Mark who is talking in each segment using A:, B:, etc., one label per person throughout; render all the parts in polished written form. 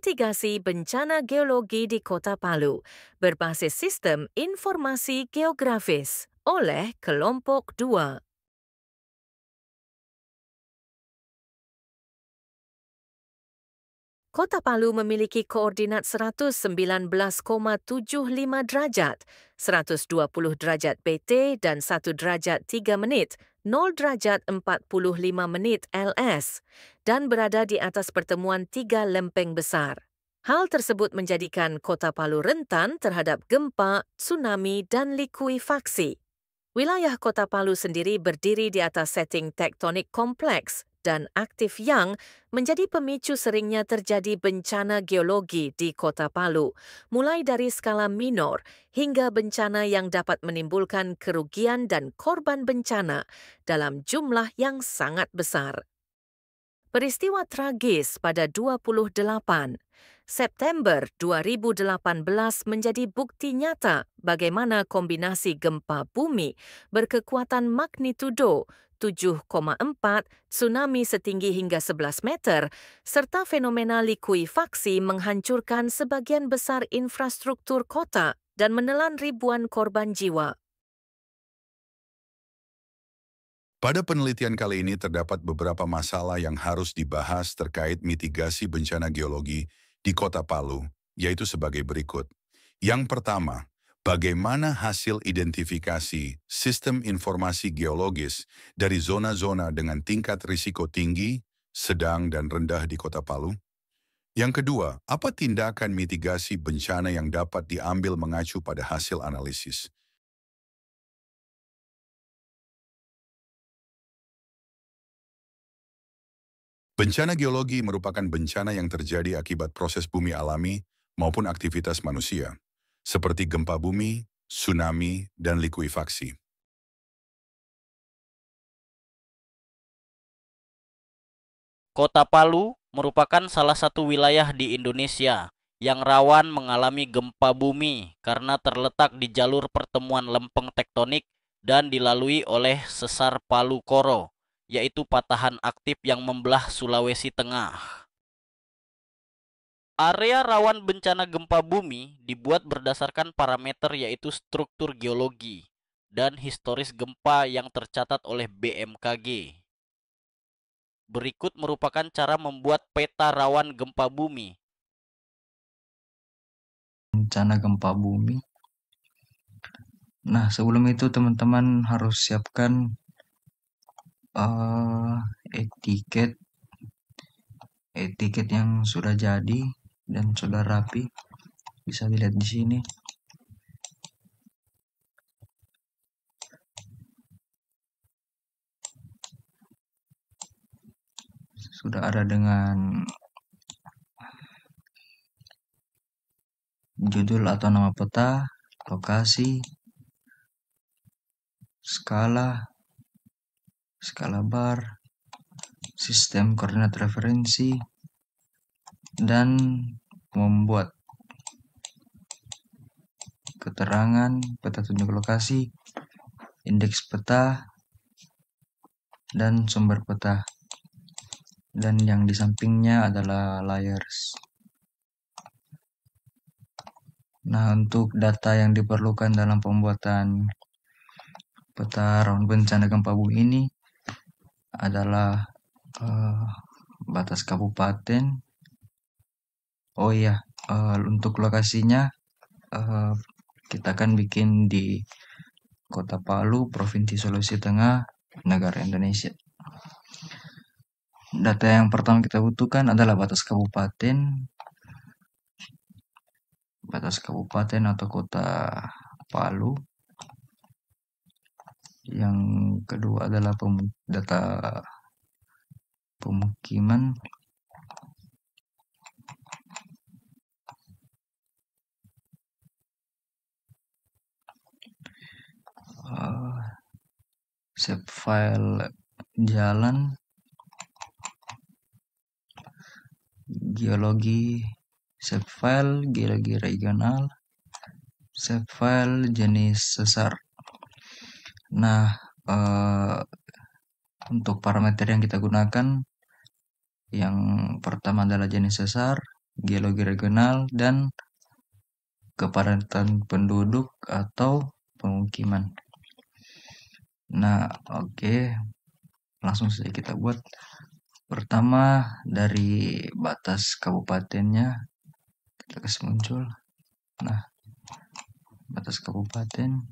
A: mitigasi bencana geologi di Kota Palu berbasis sistem informasi geografis oleh kelompok 2. Kota Palu memiliki koordinat 119,75 derajat, 120 derajat PT dan 1 derajat 3 menit, 0 derajat 45 menit LS, dan berada di atas pertemuan 3 lempeng besar. Hal tersebut menjadikan Kota Palu rentan terhadap gempa, tsunami, dan likuifaksi. Wilayah Kota Palu sendiri berdiri di atas setting tektonik kompleks dan aktif yang menjadi pemicu seringnya terjadi bencana geologi di Kota Palu, mulai dari skala minor hingga bencana yang dapat menimbulkan kerugian dan korban bencana dalam jumlah yang sangat besar. Peristiwa tragis pada 28 September 2018 menjadi bukti nyata bagaimana kombinasi gempa bumi berkekuatan magnitudo 7,4, tsunami setinggi hingga 11 meter, serta fenomena likuifaksi menghancurkan sebagian besar infrastruktur kota dan menelan ribuan korban jiwa.
B: Pada penelitian kali ini terdapat beberapa masalah yang harus dibahas terkait mitigasi bencana geologi di Kota Palu, yaitu sebagai berikut. Yang pertama, bagaimana hasil identifikasi sistem informasi geologis dari zona-zona dengan tingkat risiko tinggi, sedang, dan rendah di Kota Palu? Yang kedua, apa tindakan mitigasi bencana yang dapat diambil mengacu pada hasil analisis? Bencana geologi merupakan bencana yang terjadi akibat proses bumi alami maupun aktivitas manusia, seperti gempa bumi, tsunami, dan likuifaksi.
C: Kota Palu merupakan salah satu wilayah di Indonesia yang rawan mengalami gempa bumi karena terletak di jalur pertemuan lempeng tektonik dan dilalui oleh sesar Palu Koro, yaitu patahan aktif yang membelah Sulawesi Tengah. Area rawan bencana gempa bumi dibuat berdasarkan parameter yaitu struktur geologi dan historis gempa yang tercatat oleh BMKG. Berikut merupakan cara membuat peta rawan gempa bumi.
D: Bencana gempa bumi. Nah, sebelum itu teman-teman harus siapkan etiket yang sudah jadi dan sudah rapi. Bisa dilihat di sini. Sudah ada dengan judul atau nama peta, lokasi, skala bar, sistem koordinat referensi, dan membuat keterangan peta tunjuk lokasi, indeks peta, dan sumber peta. Dan yang di sampingnya adalah layers. Nah, untuk data yang diperlukan dalam pembuatan peta rawan bencana gempa bumi ini adalah batas kabupaten. Oh iya, untuk lokasinya kita akan bikin di Kota Palu, Provinsi Sulawesi Tengah, negara Indonesia. Data yang pertama kita butuhkan adalah batas kabupaten atau Kota Palu. Yang kedua adalah data pemukiman. Save file jalan, geologi, save file geologi regional, save file jenis sesar. Nah, untuk parameter yang kita gunakan, yang pertama adalah jenis sesar, geologi regional, dan kepadatan penduduk atau pemukiman. Nah, oke. Langsung saja kita buat. Pertama, dari batas kabupatennya kita kasih muncul. Nah, batas kabupaten.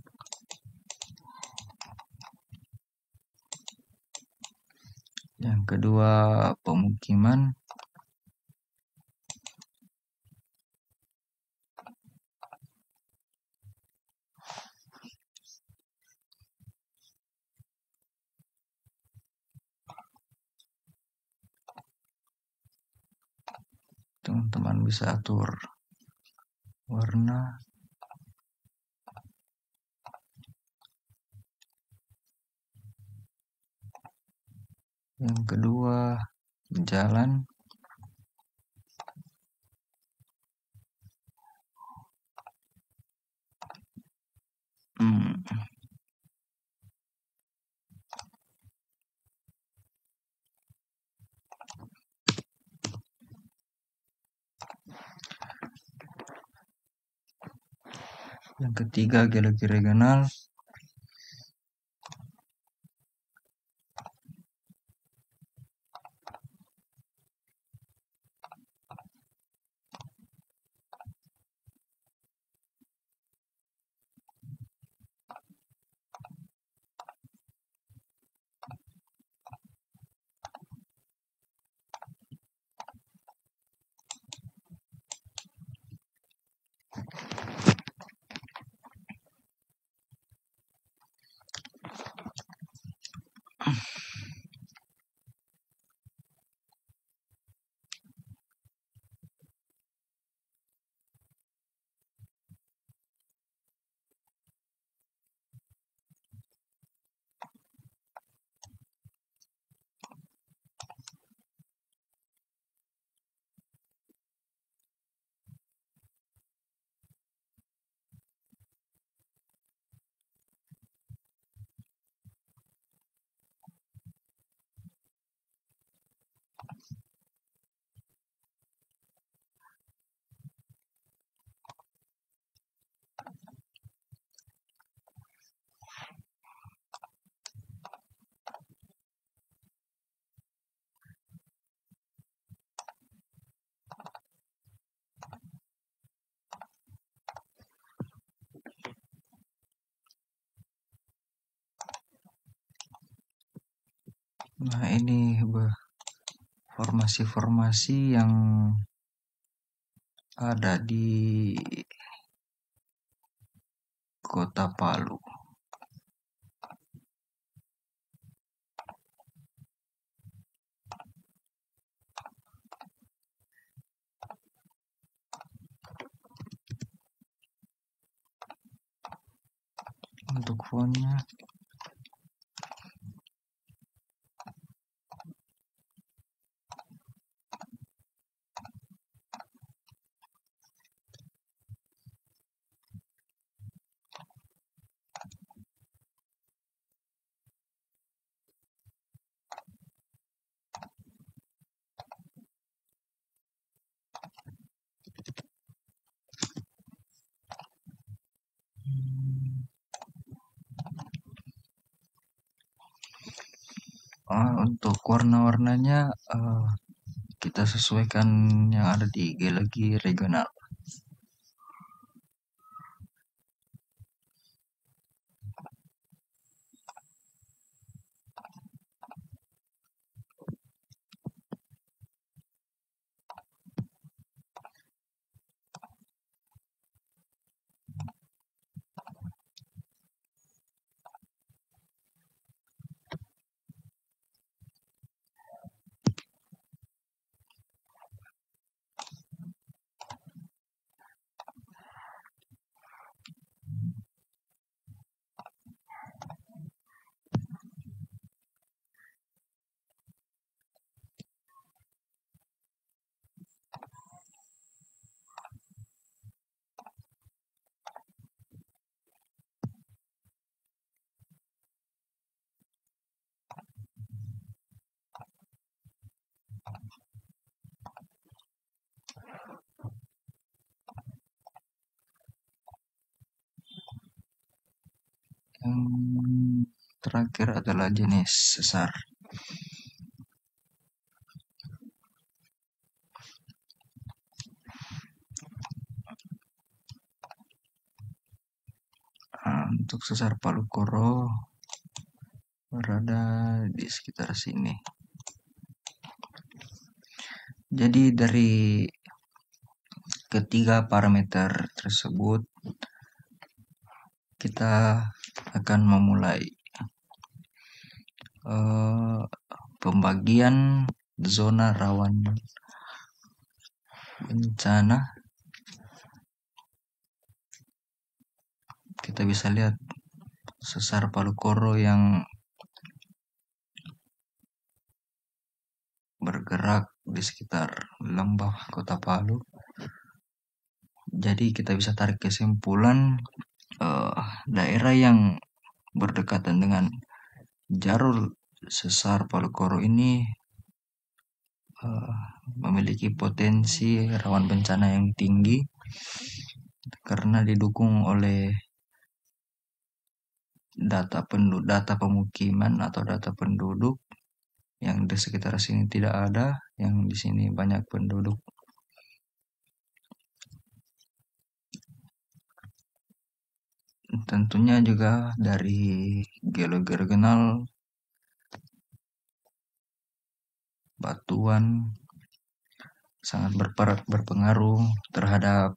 D: Yang kedua, pemukiman. Teman-teman bisa atur warna. Yang kedua, jalan. Yang ketiga, geologi regional. Nah, ini formasi-formasi yang ada di Kota Palu. Untuk fontnya, untuk warna-warnanya kita sesuaikan yang ada di geologi regional. Yang terakhir adalah jenis sesar. Untuk sesar Palu Koro berada di sekitar sini. Jadi dari ketiga parameter tersebut kita akan memulai pembagian zona rawan bencana. Kita bisa lihat sesar Palu Koro yang bergerak di sekitar lembah Kota Palu. Jadi kita bisa tarik kesimpulan daerah yang berdekatan dengan jalur sesar Palu Koro ini memiliki potensi rawan bencana yang tinggi karena didukung oleh data pemukiman atau data penduduk yang di sekitar sini tidak ada, yang di sini banyak penduduk. Tentunya juga dari geologi regional, batuan sangat berpengaruh terhadap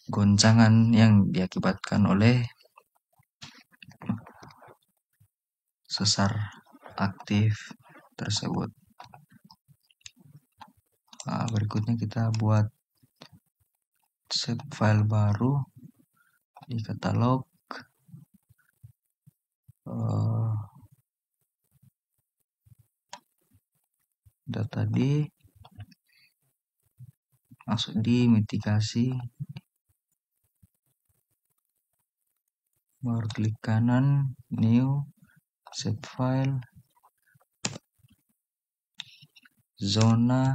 D: goncangan yang diakibatkan oleh sesar aktif tersebut. Berikutnya kita buat save file baru di katalog. Data tadi masuk di mitigasi, baru klik kanan, new, save file, zona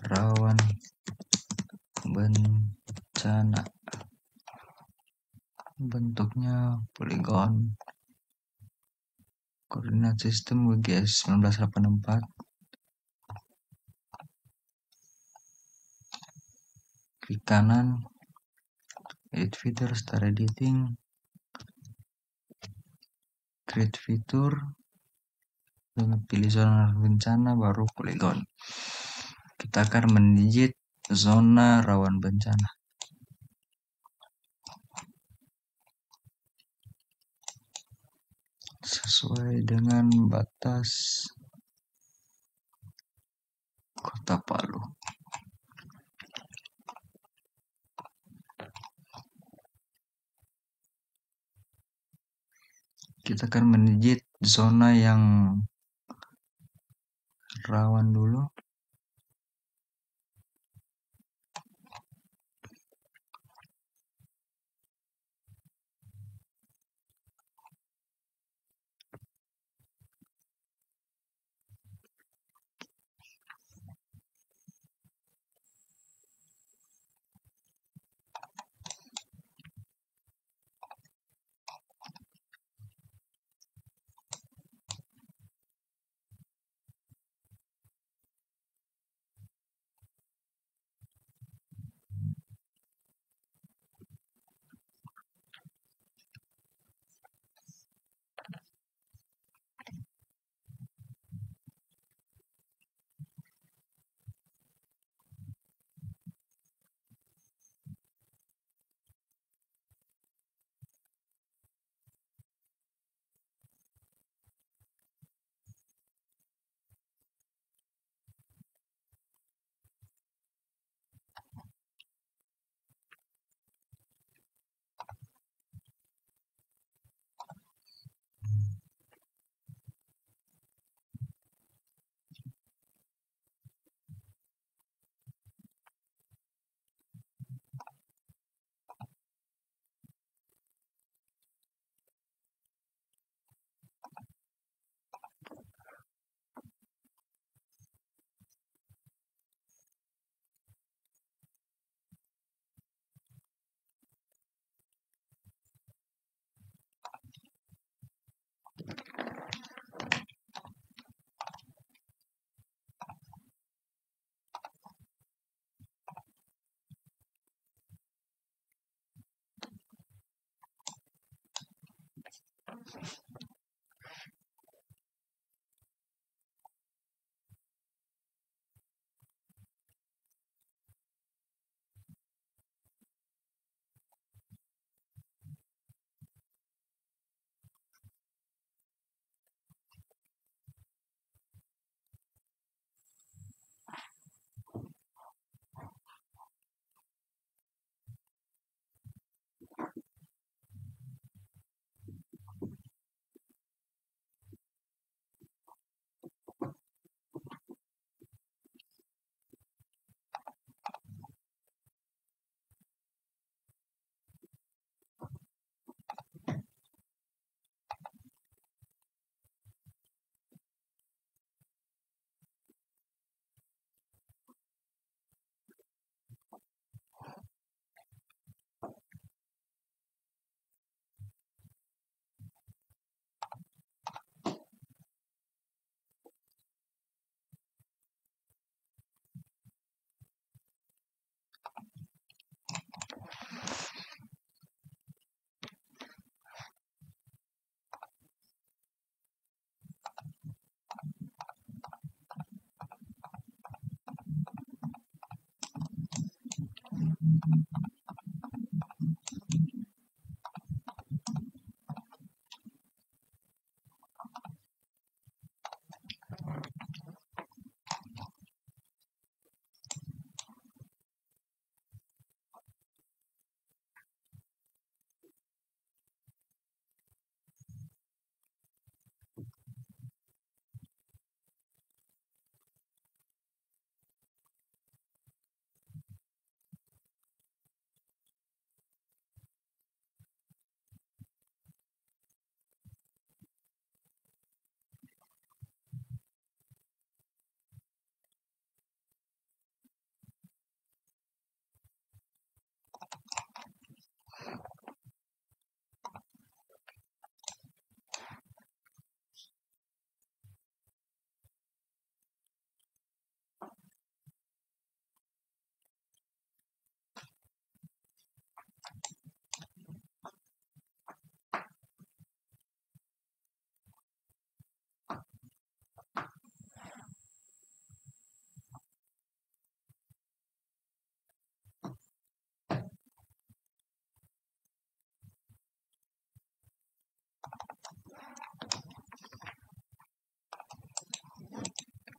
D: rawan bencana, bentuknya poligon, koordinat sistem WGS 1984, klik kanan, edit fitur, start editing, create fitur, dan pilih zona bencana, baru poligon. Kita akan mendigit zona rawan bencana. Sesuai dengan batas Kota Palu. Kita akan mendigit zona yang rawan dulu.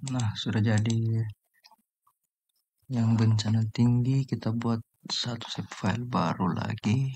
D: Nah, sudah jadi yang bencana tinggi. Kita buat satu save file baru lagi.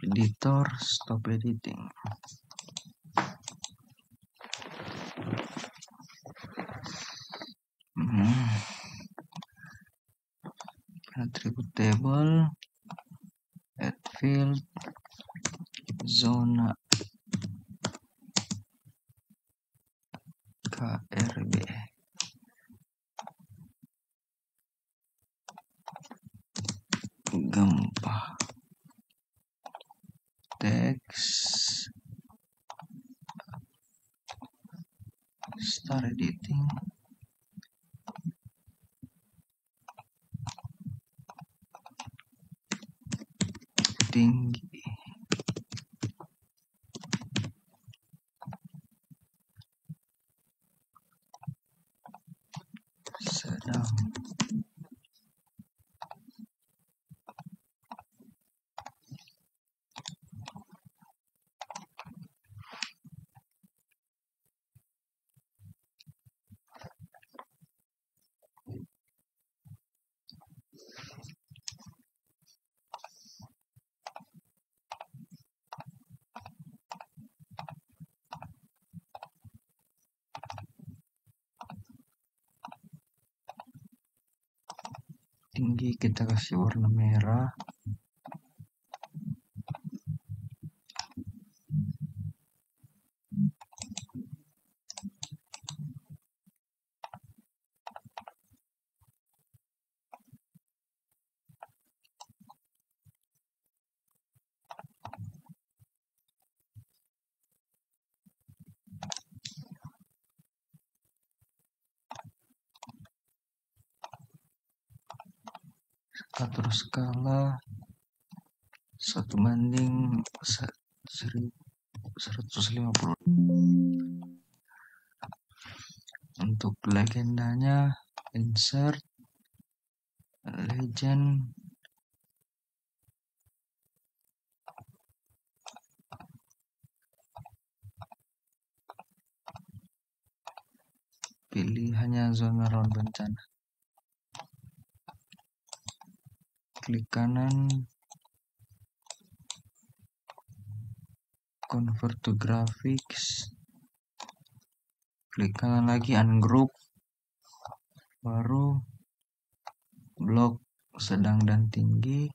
D: Editor, stop editing. Attribute table, add field, zona KRB. Gempa. Teks. Start editing. Tinggi. Sedang. Tinggi kita kasih warna merah. Atur skala 1:150. Untuk legendanya insert legend pilih hanya zona rawan bencana. Klik kanan, convert to graphics, klik kanan lagi, ungroup, baru blok sedang dan tinggi,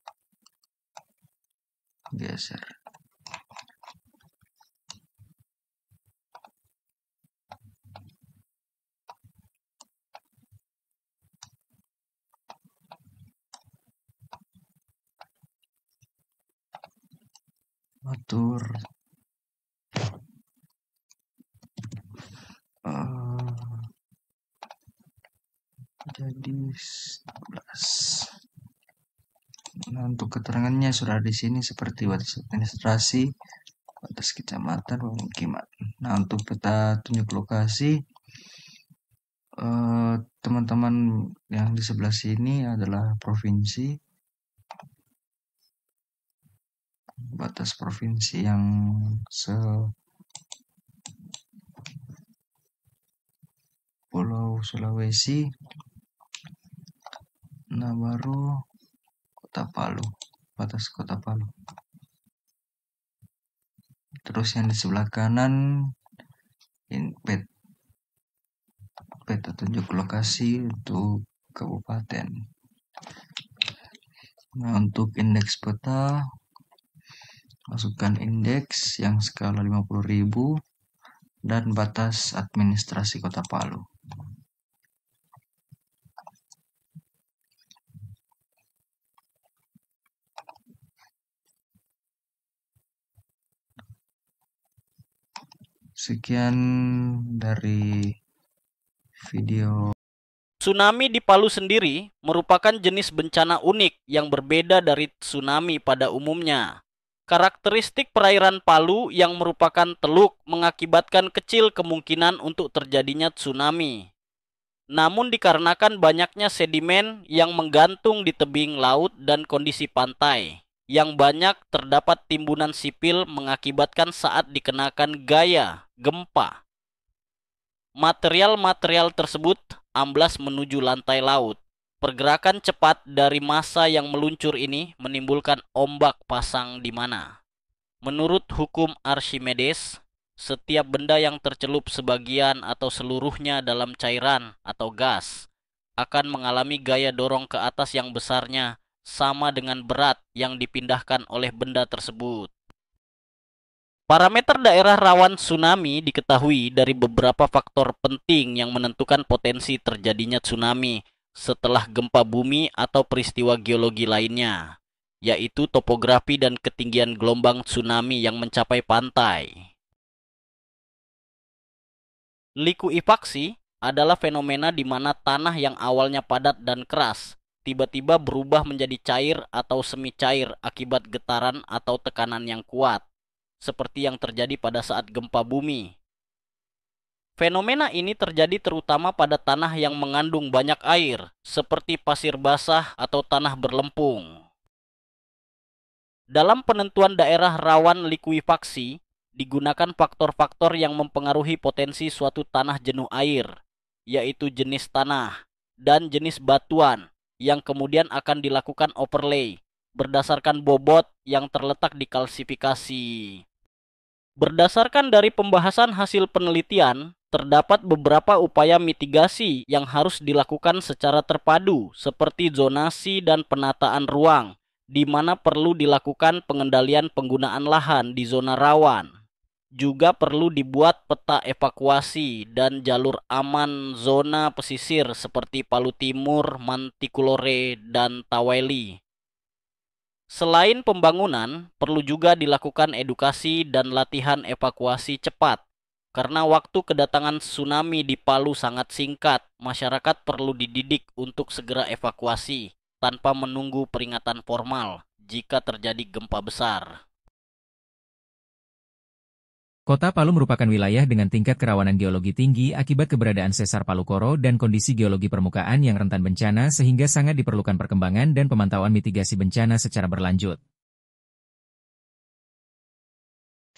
D: geser. Atur jadi 11. Nah, untuk keterangannya sudah di sini seperti batas administrasi, batas kecamatan, pemukiman. Nah, untuk peta tunjuk lokasi Teman-teman yang di sebelah sini adalah provinsi, batas provinsi yang Pulau Sulawesi. Nah, baru Kota Palu, batas Kota Palu. Terus yang di sebelah kanan peta tunjuk lokasi untuk kabupaten. Nah, untuk indeks peta, masukkan indeks yang skala 50.000 dan batas administrasi Kota Palu. Sekian dari video.
C: Tsunami di Palu sendiri merupakan jenis bencana unik yang berbeda dari tsunami pada umumnya. Karakteristik perairan Palu yang merupakan teluk mengakibatkan kecil kemungkinan untuk terjadinya tsunami. Namun dikarenakan banyaknya sedimen yang menggantung di tebing laut dan kondisi pantai, yang banyak terdapat timbunan sipil mengakibatkan saat dikenakan gaya gempa. Material-material tersebut amblas menuju lantai laut. Pergerakan cepat dari massa yang meluncur ini menimbulkan ombak pasang di mana. Menurut hukum Archimedes, setiap benda yang tercelup sebagian atau seluruhnya dalam cairan atau gas akan mengalami gaya dorong ke atas yang besarnya sama dengan berat yang dipindahkan oleh benda tersebut. Parameter daerah rawan tsunami diketahui dari beberapa faktor penting yang menentukan potensi terjadinya tsunami setelah gempa bumi atau peristiwa geologi lainnya, yaitu topografi dan ketinggian gelombang tsunami yang mencapai pantai. Likuifaksi adalah fenomena di mana tanah yang awalnya padat dan keras tiba-tiba berubah menjadi cair atau semi cair akibat getaran atau tekanan yang kuat, seperti yang terjadi pada saat gempa bumi. Fenomena ini terjadi terutama pada tanah yang mengandung banyak air, seperti pasir basah atau tanah berlempung. Dalam penentuan daerah rawan likuifaksi, digunakan faktor-faktor yang mempengaruhi potensi suatu tanah jenuh air, yaitu jenis tanah dan jenis batuan, yang kemudian akan dilakukan overlay berdasarkan bobot yang terletak di kalsifikasi. Berdasarkan dari pembahasan hasil penelitian, terdapat beberapa upaya mitigasi yang harus dilakukan secara terpadu, seperti zonasi dan penataan ruang, di mana perlu dilakukan pengendalian penggunaan lahan di zona rawan. Juga perlu dibuat peta evakuasi dan jalur aman zona pesisir seperti Palu Timur, Mantikulore, dan Taweli. Selain pembangunan, perlu juga dilakukan edukasi dan latihan evakuasi cepat. Karena waktu kedatangan tsunami di Palu sangat singkat, masyarakat perlu dididik untuk segera evakuasi tanpa menunggu peringatan formal jika terjadi gempa besar.
E: Kota Palu merupakan wilayah dengan tingkat kerawanan geologi tinggi akibat keberadaan sesar Palu Koro dan kondisi geologi permukaan yang rentan bencana sehingga sangat diperlukan perkembangan dan pemantauan mitigasi bencana secara berlanjut.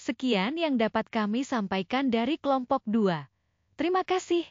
F: Sekian yang dapat kami sampaikan dari kelompok 2. Terima kasih.